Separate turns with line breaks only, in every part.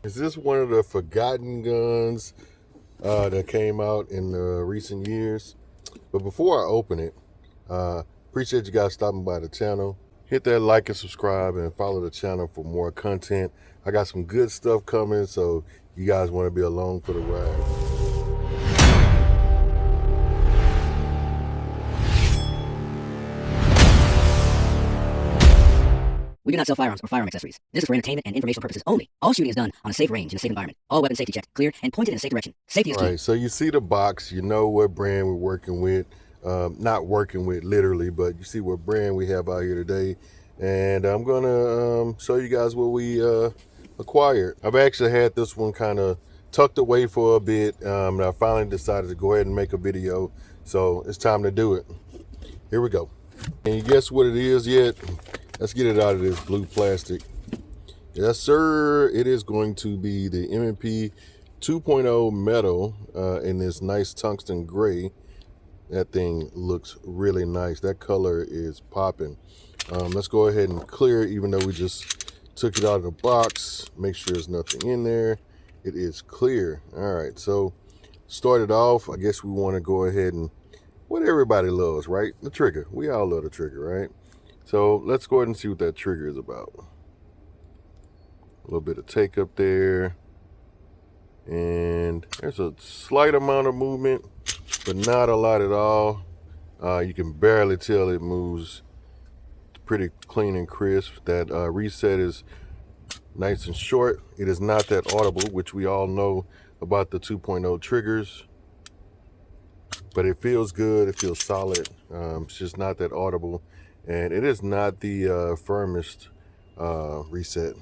Is this one of the forgotten guns that came out in recent years? But before I open it, appreciate you guys stopping by the channel. Hit that like and subscribe and follow the channel for more content. I got some good stuff coming, so you guys want to be along for the ride.
We do not sell firearms or firearm accessories. This is for entertainment and informational purposes only. All shooting is done on a safe range in a safe environment. All weapons safety checked, clear, and pointed in a safe direction. Safety is key.
All right, so you see the box, you know what brand we're working with. Not working with literally, but you see what brand we have out here today. And I'm gonna show you guys what we acquired. I've actually had this one kind of tucked away for a bit, and I finally decided to go ahead and make a video. So it's time to do it. Here we go. And you guess what it is yet? Let's get it out of this blue plastic. Yes, sir. It is going to be the M&P 2.0 metal in this nice tungsten gray. That thing looks really nice. That color is popping. Let's go ahead and clear it, even though we just took it out of the box. Make sure there's nothing in there. It is clear. All right, so started off, I guess we want to go ahead and what everybody loves, right? The trigger. We all love the trigger, right? So let's go ahead and see what that trigger is about. A little bit of take up there. And there's a slight amount of movement, but not a lot at all. You can barely tell it moves. It's pretty clean and crisp. That reset is nice and short. It is not that audible, which we all know about the 2.0 triggers. But it feels good. It feels solid. It's just not that audible. And it is not the firmest reset.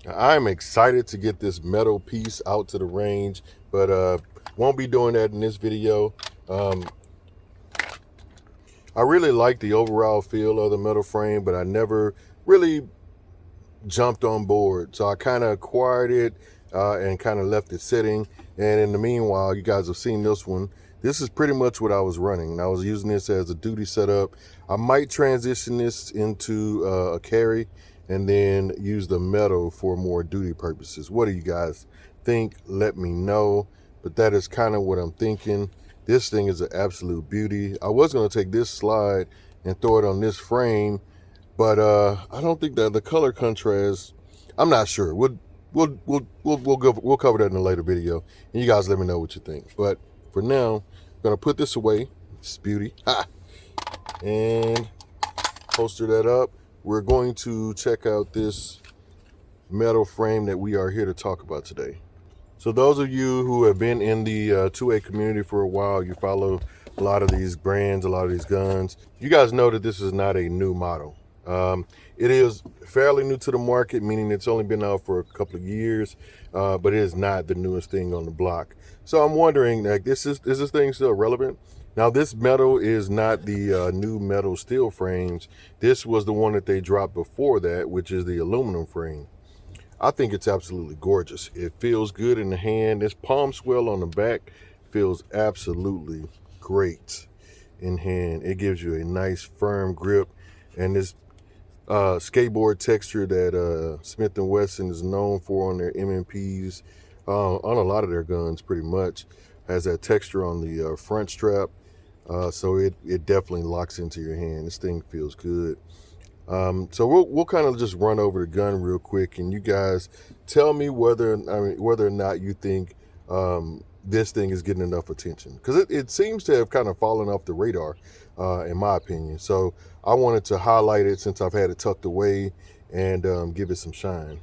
I'm excited to get this metal piece out to the range, but won't be doing that in this video. I really like the overall feel of the metal frame, but I never really jumped on board. So I kind of acquired it and kind of left it sitting. And in the meanwhile, you guys have seen this one. This is pretty much what I was running. I was using this as a duty setup. I might transition this into a carry and then use the metal for more duty purposes. What do you guys think? Let me know. But that is kind of what I'm thinking. This thing is an absolute beauty. I was going to take this slide and throw it on this frame, but I don't think that the color contrast, I'm not sure. We'll cover that in a later video, and you guys let me know what you think. But for now, I'm gonna put this away. It's beauty. Ha! And holster that up. We're going to check out this metal frame that we are here to talk about today. So those of you who have been in the 2A community for a while, you follow a lot of these brands, a lot of these guns. You guys know that this is not a new model. It is fairly new to the market, meaning it's only been out for a couple of years, but it is not the newest thing on the block. So I'm wondering, like, is this thing still relevant? Now, this metal is not the new metal steel frames. This was the one that they dropped before that, which is the aluminum frame. I think it's absolutely gorgeous. It feels good in the hand. This palm swell on the back feels absolutely great in hand. It gives you a nice firm grip, and this skateboard texture that Smith Wesson is known for on their M&Ps, on a lot of their guns pretty much, has that texture on the front strap. So it definitely locks into your hand. This thing feels good. So we'll kind of just run over the gun real quick, and you guys tell me whether or not you think this thing is getting enough attention, because it seems to have kind of fallen off the radar, in my opinion. So I wanted to highlight it since I've had it tucked away and give it some shine.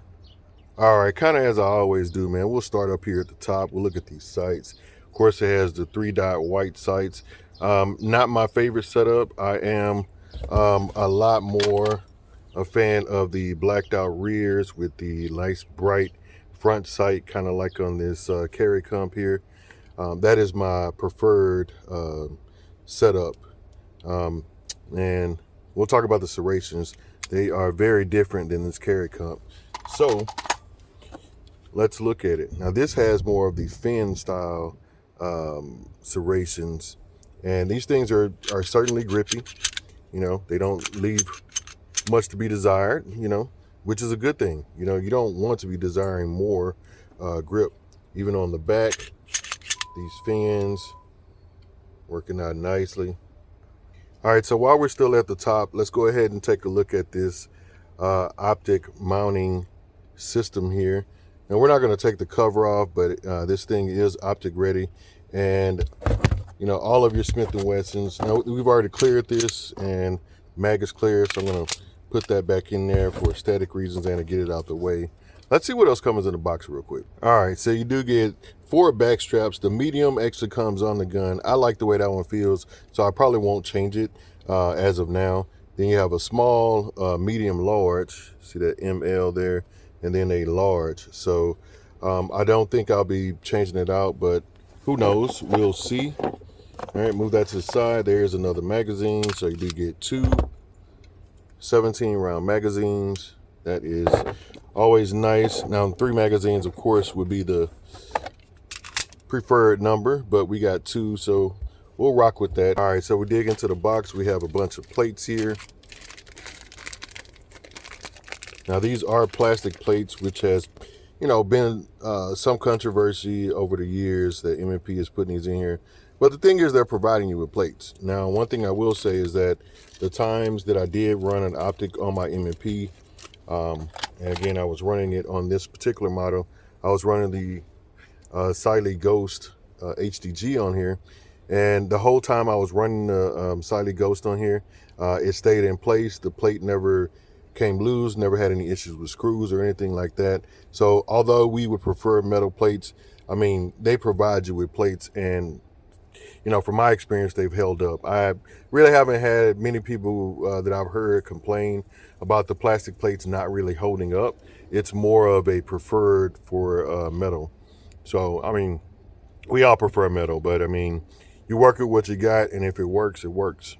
All right, kind of as I always do, man. We'll start up here at the top. We'll look at these sights. Of course, it has the 3-dot white sights. Not my favorite setup. I am a lot more a fan of the blacked out rears with the nice bright front sight, kind of like on this carry comp here. That is my preferred setup. And we'll talk about the serrations. They are very different than this carry comp. So let's look at it. Now this has more of the fin style serrations, and these things are certainly grippy. You know, they don't leave much to be desired. You know, which is a good thing. You know, you don't want to be desiring more grip. Even on the back, these fins working out nicely. All right, so while we're still at the top, let's go ahead and take a look at this optic mounting system here. And we're not going to take the cover off, but this thing is optic ready. And, you know, all of your Smith & Wessons, now we've already cleared this and mag is clear, so I'm going to put that back in there for aesthetic reasons and to get it out the way. Let's see what else comes in the box real quick. All right, so you do get 4 back straps. The medium actually comes on the gun. I like the way that one feels, so I probably won't change it as of now. Then you have a small, medium, large. See that ML there? And then a large. So I don't think I'll be changing it out, but who knows? We'll see. All right, move that to the side. There's another magazine. So you do get 2 17-round magazines. That is always nice. Now, 3 magazines, of course, would be the preferred number, but we got 2, so we'll rock with that. All right, so we dig into the box. We have a bunch of plates here. Now, these are plastic plates, which has, you know, been some controversy over the years that M&P is putting these in here. But the thing is, they're providing you with plates. Now, one thing I will say is that the times that I did run an optic on my M&P, and again, I was running it on this particular model, I was running the Siley Ghost HDG on here, and the whole time I was running the Siley Ghost on here, it stayed in place. The plate never came loose, never had any issues with screws or anything like that. So although we would prefer metal plates, I mean, they provide you with plates, and you know, from my experience, they've held up. I really haven't had many people that I've heard complain about the plastic plates not really holding up. It's more of a preferred for metal. So, I mean, we all prefer metal, but I mean, you work with what you got, and if it works, it works.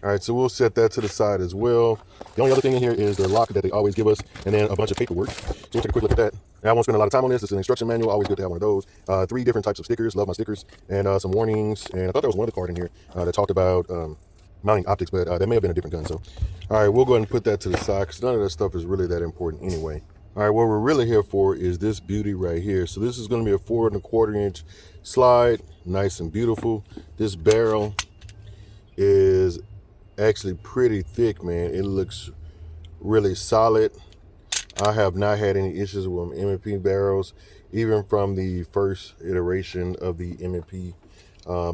All right, so we'll set that to the side as well. The only other thing in here is the lock that they always give us, and then a bunch of paperwork. So we'll take a quick look at that. And I won't spend a lot of time on this. It's an instruction manual. Always good to have one of those. 3 different types of stickers. Love my stickers. And some warnings. And I thought there was one other card in here that talked about mounting optics, but that may have been a different gun. So, all right, we'll go ahead and put that to the side because none of that stuff is really that important anyway. All right, what we're really here for is this beauty right here. So this is going to be a 4 1/4 inch slide, nice and beautiful. This barrel is actually pretty thick, man. It looks really solid. I have not had any issues with M&P barrels, even from the first iteration of the M&P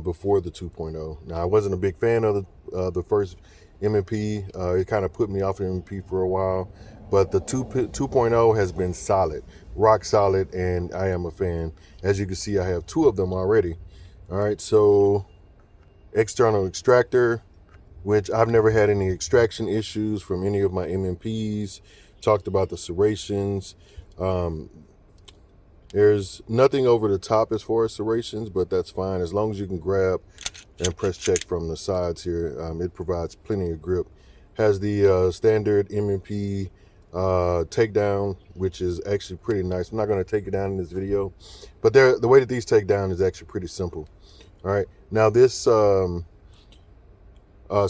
before the 2.0. Now, I wasn't a big fan of the first M&P. It kind of put me off of M&P for a while, but the 2.0 has been solid, rock solid, and I am a fan. As you can see, I have 2 of them already. All right, so external extractor, which I've never had any extraction issues from any of my M&Ps. Talked about the serrations. There's nothing over the top as far as serrations, but that's fine. As long as you can grab and press check from the sides here, it provides plenty of grip. Has the standard M&P takedown, which is actually pretty nice. I'm not going to take it down in this video, but the way that these take down is actually pretty simple. All right, now this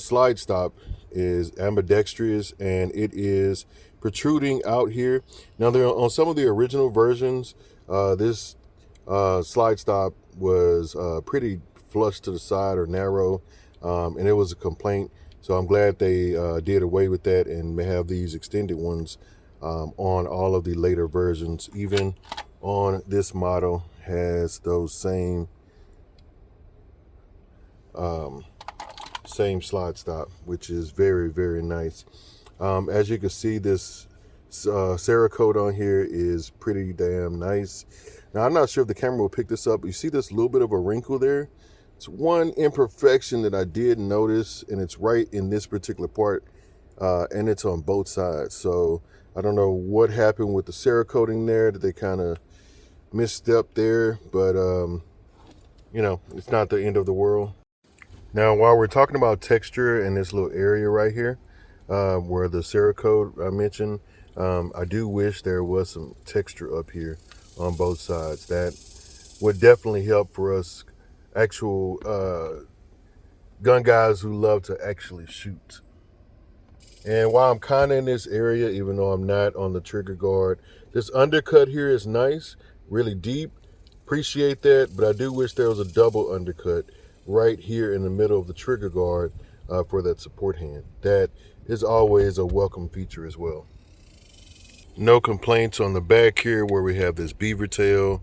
slide stop is ambidextrous, and it is protruding out here. Now, there on some of the original versions, this slide stop was pretty flush to the side or narrow, and it was a complaint. So I'm glad they did away with that and may have these extended ones on all of the later versions. Even on this model has those same same slide stop, which is very, very nice. As you can see, this Cerakote on here is pretty damn nice. Now, I'm not sure if the camera will pick this up. You see this little bit of a wrinkle there? It's one imperfection that I did notice, and it's right in this particular part, and it's on both sides. So I don't know what happened with the Cerakoting there, that they kind of misstepped there, but you know, it's not the end of the world. Now, while we're talking about texture in this little area right here, where the Cerakote I mentioned, I do wish there was some texture up here on both sides. That would definitely help for us actual gun guys who love to actually shoot. And while I'm kind of in this area, even though I'm not on the trigger guard, this undercut here is nice, really deep. Appreciate that, but I do wish there was a double undercut right here in the middle of the trigger guard for that support hand. That is always a welcome feature as well. No complaints on the back here where we have this beaver tail.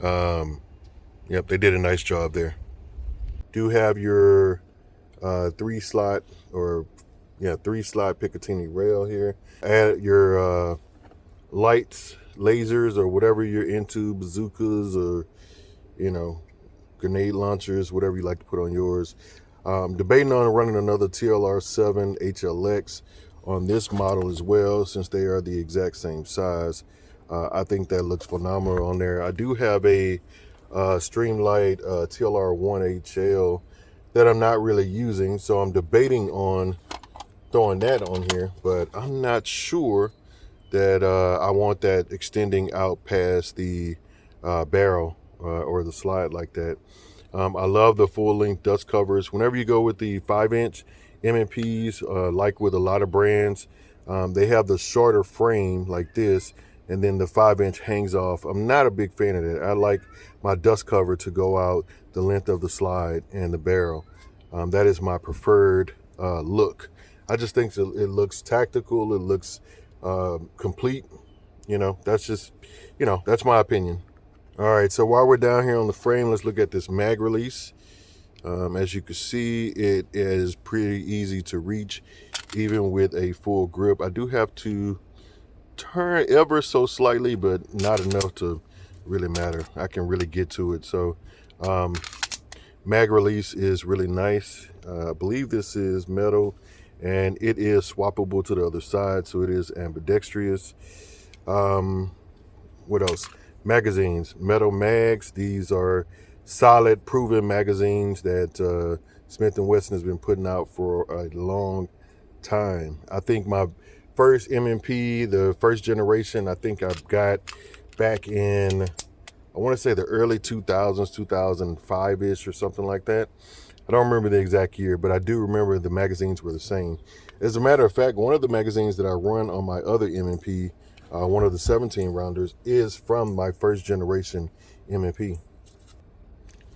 Yep, they did a nice job there. Do have your three slot Picatinny rail here. Add your lights, lasers, or whatever you're into, bazookas or grenade launchers, whatever you like to put on yours. Debating on running another TLR7 HLX on this model as well, since they are the exact same size. I think that looks phenomenal on there. I do have a Streamlight TLR1 HL that I'm not really using, so I'm debating on throwing that on here, but I'm not sure that I want that extending out past the barrel or the slide like that. I love the full length dust covers. Whenever you go with the 5-inch M&Ps, like with a lot of brands, they have the shorter frame like this, and then the 5-inch hangs off. I'm not a big fan of that. I like my dust cover to go out the length of the slide and the barrel. That is my preferred look. I just think it looks tactical. It looks complete. That's just, that's my opinion. All right, so while we're down here on the frame, let's look at this mag release. As you can see, it is pretty easy to reach, even with a full grip. I do have to turn ever so slightly, but not enough to really matter. I can really get to it. So mag release is really nice. I believe this is metal, and it is swappable to the other side, so it is ambidextrous. What else? Magazines, metal mags. These are solid, proven magazines that Smith Wesson has been putting out for a long time. I think my first M&P, the first generation, I think I've got back in, I want to say the early 2000s, 2005-ish or something like that. I don't remember the exact year, but I do remember the magazines were the same. As a matter of fact, one of the magazines that I run on my other M&P, one of the 17 rounders, is from my first generation M&P.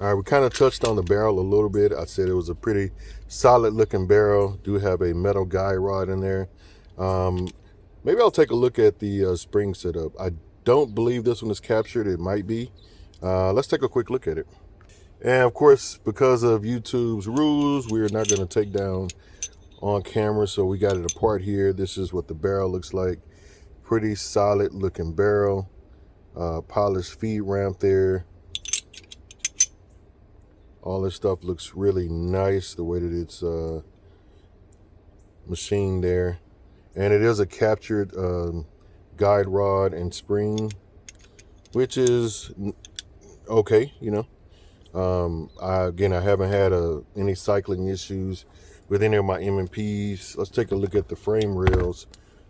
All right, we kind of touched on the barrel a little bit. I said it was a pretty solid looking barrel. Do have a metal guide rod in there. Maybe I'll take a look at the spring setup. I don't believe this one is captured. It might be. Let's take a quick look at it. And of course, because of YouTube's rules, we're not going to take down on camera, so we got it apart here. This is what the barrel looks like. Pretty solid looking barrel. Polished feed ramp there. All this stuff looks really nice, the way that it's machined there. And it is a captured guide rod and spring, which is okay, Again, I haven't had any cycling issues with any of my M&Ps. Let's take a look at the frame rails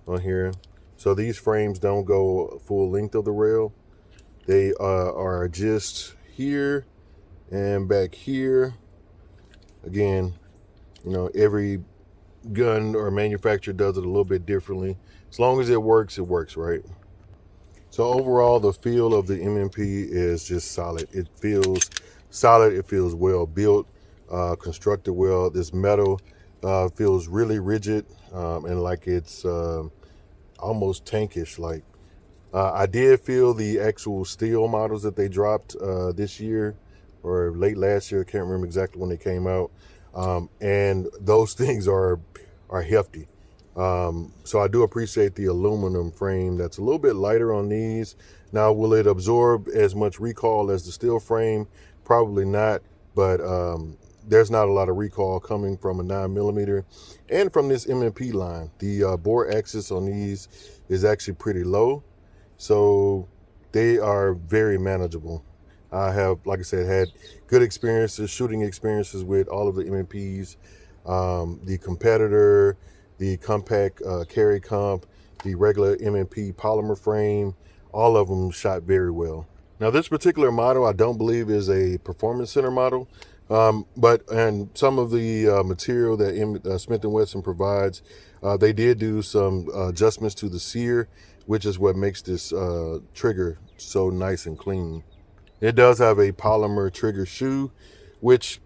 on here. So these frames don't go full length of the rail. They are just here and back here. Again, every gun or manufacturer does it a little bit differently. As long as it works, right? So overall, the feel of the M&P is just solid. It feels solid. It feels well built, constructed well. This metal feels really rigid and like it's almost tankish. Like I did feel the actual steel models that they dropped this year or late last year. I can't remember exactly when they came out. And those things are hefty. So I do appreciate the aluminum frame that's a little bit lighter on these. Now, will it absorb as much recoil as the steel frame? Probably not, but there's not a lot of recoil coming from a 9mm and from this M&P line. The bore axis on these is actually pretty low, so they are very manageable. I have, like I said, had good experiences, shooting experiences with all of the M&Ps, the competitor, the compact carry comp, the regular M&P polymer frame. All of them shot very well. Now, this particular model I don't believe is a performance center model. And some of the material that Smith & Wesson provides, they did do some adjustments to the sear, which is what makes this trigger so nice and clean. It does have a polymer trigger shoe, which,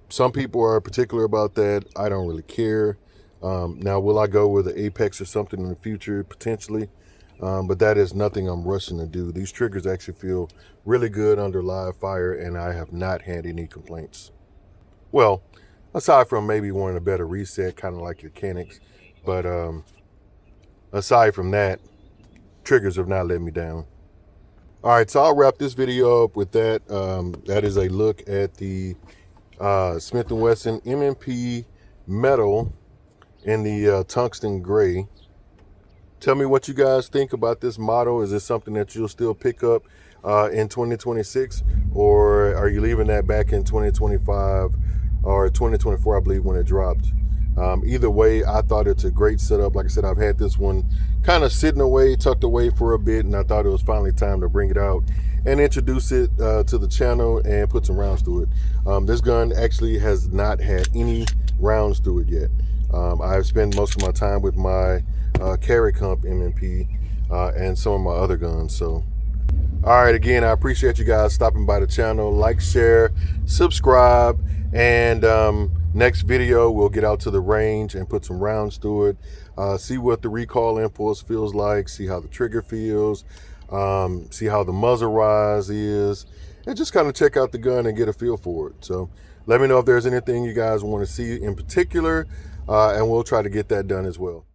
some people are particular about that. I don't really care. Now, will I go with an Apex or something in the future? Potentially. But that is nothing I'm rushing to do. These triggers actually feel really good under live fire, and I have not had any complaints. Well, aside from maybe wanting a better reset, kind of like your Canics. But aside from that, triggers have not let me down. All right, so I'll wrap this video up with that. That is a look at the Smith & Wesson M&P metal in the tungsten gray. Tell me what you guys think about this model. Is this something that you'll still pick up in 2026, or are you leaving that back in 2025 or 2024, I believe, when it dropped? Either way, I thought it's a great setup. Like I said, I've had this one kind of sitting away, tucked away for a bit, and I thought it was finally time to bring it out and introduce it to the channel and put some rounds through it. This gun actually has not had any rounds through it yet. I've spent most of my time with my carry comp M&P and some of my other guns. So, all right, again, I appreciate you guys stopping by the channel. Like, share, subscribe, and next video we'll get out to the range and put some rounds through it, see what the recoil impulse feels like, see how the trigger feels, see how the muzzle rise is, and just kind of check out the gun and get a feel for it. So let me know if there's anything you guys want to see in particular, and we'll try to get that done as well.